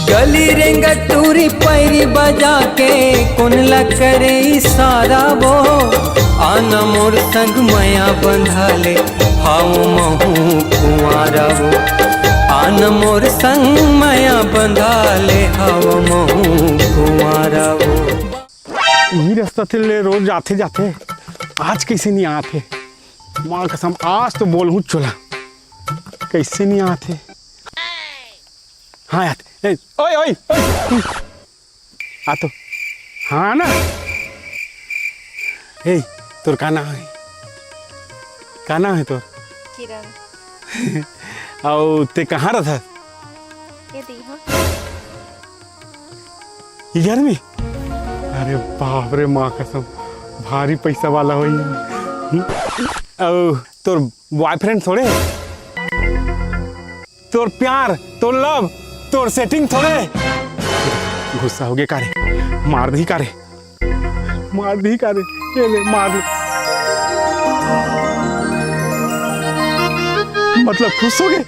गली रेंगटूरी पैरी बजा के कुनला करे इशारा वो आना मोर संग माया बंधाले हाउ महू कुंवारा वो आना मोर संग माया बंधाले हाउ महू कुंवारा वो। यही रास्ता थे रोज आते जाते, आज कैसे नहीं आते? माँ कसम आज तो बोल हूँ चला, कैसे नहीं आते? हाँ आते, ओए ओए ओए आ तो हाँ ना। ए तोर का नाम है? का नाम है तोर? किरण। और ते कहाँ रहा था? ये दी हो इधर में? अरे बाप रे माँ कसम भारी पैसा वाला हो। और तोर बॉयफ्रेंड थोड़े, तोर प्यार, तोर लव, तोर सेटिंग थोड़े। गुस्सा हो गया कारे, मार दी कारे, मार दी कारे, ये ले मार दी। मतलब खुश हो गए।